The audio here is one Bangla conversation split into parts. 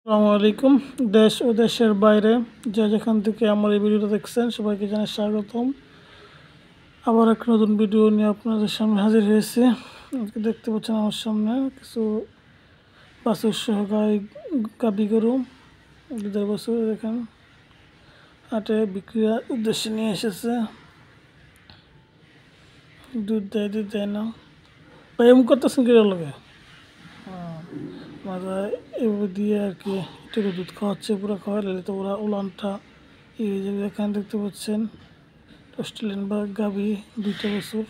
আসসালামু আলাইকুম। দেশ ও দেশের বাইরে যে যেখান থেকে আমার এই ভিডিওটা দেখছেন সবাইকে জানাই স্বাগতম। আবার একটা নতুন ভিডিও নিয়ে আপনাদের সামনে হাজির হয়েছে। আজকে দেখতে পাচ্ছেন আমার সামনে কিছু বাছুর সহ গাবি গরু 2.5 বছর দেখেন হাটে বিক্রির উদ্দেশ্যে নিয়ে এসেছে। দুধ দেয় না ভাই, এমন করতেছেন কি লাগে মাঝে এভাবে দিয়ে আর কি একটু দুধ খাওয়াচ্ছে, পুরো খাওয়ালে তো ওরা উলানটা এই যে এখানে দেখতে পাচ্ছেন অস্ট্রেলিয়ান বা গাভি 2 বছর।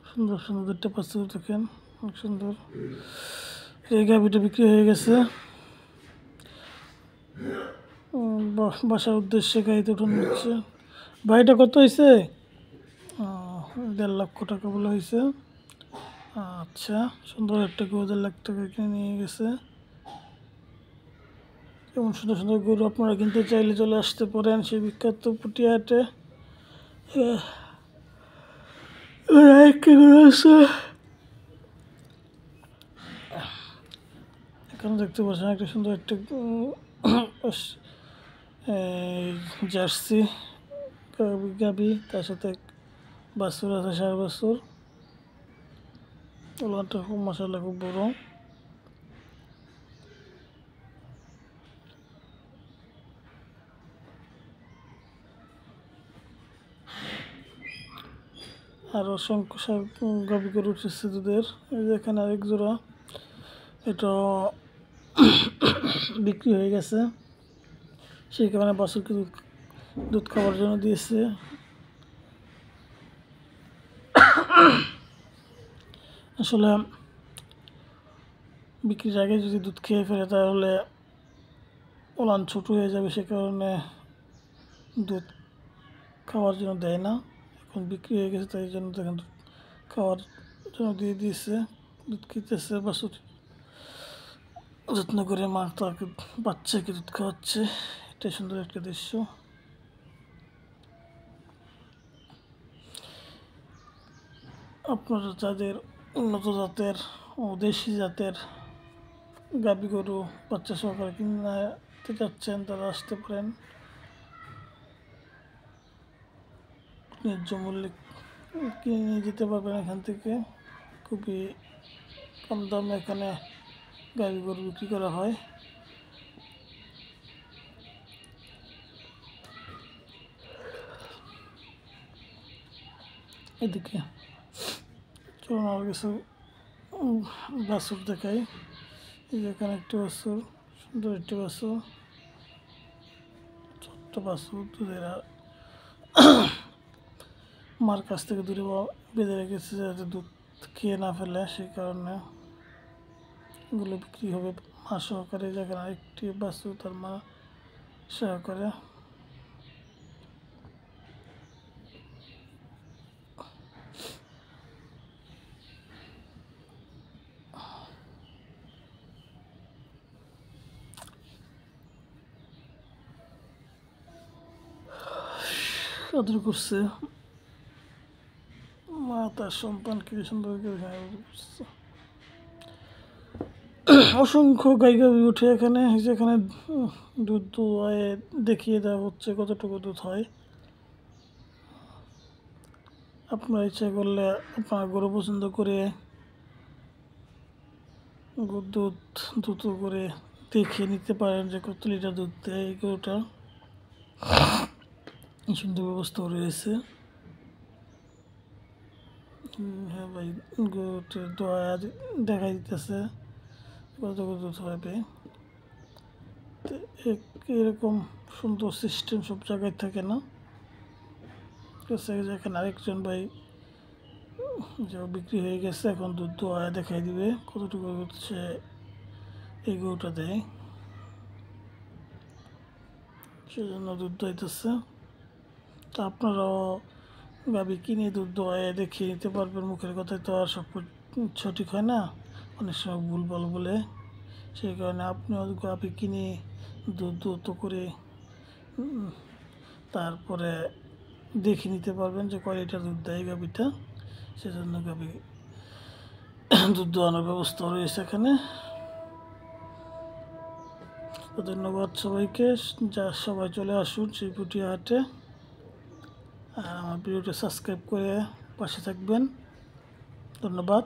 সুন্দর সুন্দর 2 বাছুর দেখেন, অনেক সুন্দর। এই গাভিটা বিক্রি হয়ে গেছে। বাসার উদ্দেশ্যে গাড়িতে উঠানো হচ্ছে। ভাইটা কত হয়েছে? 1.5 লক্ষ টাকা বলে হয়েছে। আচ্ছা, সুন্দর একটা গরু 1.5 লাখ টাকা কিনে নিয়ে গেছে। এমন সুন্দর সুন্দর গরু আপনারা কিনতে চাইলে চলে আসতে পারেন সেই বিখ্যাত পুটিয়া হাটে। এখানে দেখতে পাচ্ছেন একটা সুন্দর একটা জার্সি গাবি, তার সাথে বাছুর আছে 4 বছর। ওলানটা খুব মাশাআল্লাহ খুব বড়। আর অসংখ্য গাবি গরু উঠেছে দুধের। এই যে এখানে আরেক জোড়া, এটা বিক্রি হয়ে গেছে। সেই কারণে বাছুরকে দুধ খাওয়ার জন্য দিয়েছে। আসলে বিক্রির আগে যদি দুধ খেয়ে ফেলে তাহলে ওলান ছোটো হয়ে যাবে, সে কারণে দুধ খাওয়ার জন্য দেয় না। এখন বিক্রি হয়ে গেছে তাই জন্য দেখেন দুধ খাওয়ার জন্য দিয়ে দিয়েছে। দুধ খেতেছে বাছুর, যত্ন করে মা তাকে বাচ্চাকে দুধ খাওয়াচ্ছে। এটাই সুন্দর একটা দৃশ্য। আপনারা যাদের উন্নত জাতের ও দেশি জাতের গাভী গরু বাচ্চা সহকারে কিনতে চাচ্ছেন তারা আসতে পারেন। ন্যায্য মূল্যে কিনে নিয়ে যেতে পারবেন এখান থেকে। খুবই কম দামে এখানে গাভী গরু বিক্রি করা হয়। এদিকে চলুন আর কিছু বাছুর দেখাই। এই যে এখানে একটি বাছুর, সুন্দর একটি বাছুর, ছোট্ট বাছুর। দুধের মার কাছ থেকে দূরে বেঁধে রেখেছে যাতে দুধ খেয়ে না ফেলে, সেই কারণে এগুলো বিক্রি হবে মা সহকারে। যেখানে আরেকটি বাছুর তার মা সহকারে। আদর করছে মা তার সন্তানকে সুন্দর করে করছে। অসংখ্য গাই গাভী উঠে এখানে, যেখানে দুধ দুয়ে দেখিয়ে দেওয়া হচ্ছে কতটুকু দুধ হয়। আপনার ইচ্ছা করলে আপনার গরু পছন্দ করে দুধ দ্রুত করে দেখে নিতে পারেন যে কত লিটার দুধ দেয় এই গরুটা। সুন্দর ব্যবস্থাও রয়েছে। হ্যাঁ ভাই, গরুটির দোয়া দেখাই দিতেছে কত দুধ হবে। এরকম সুন্দর সিস্টেম সব জায়গায় থাকে না। এখানে আরেকজন ভাই যে বিক্রি হয়ে গেছে, এখন দুধ দোয়া দেখাই দিবে কতটুকু হচ্ছে এই গরুটা দেয়, সেজন্য দুধ দোয়াইতেছে। তা আপনারাও গাভী কিনে দুধ দোয়ায় দেখিয়ে নিতে পারবেন। মুখের কথায় তো আর সব সঠিক হয় না, অনেক সময় ভুলভাল বলে। সেই কারণে আপনিও গাভী কিনে দুধ দ্রুত করে তারপরে দেখে নিতে পারবেন যে কয় লিটার দুধ দেয় গাভীটা। সেজন্য গাভী দুধ দোয়ানোর ব্যবস্থা রয়েছে এখানে। তো ধন্যবাদ সবাইকে, যা সবাই চলে আসুন শিবপুটি হাটে। আর আমার ভিডিওটা সাবস্ক্রাইব করে পাশে থাকবেন। ধন্যবাদ।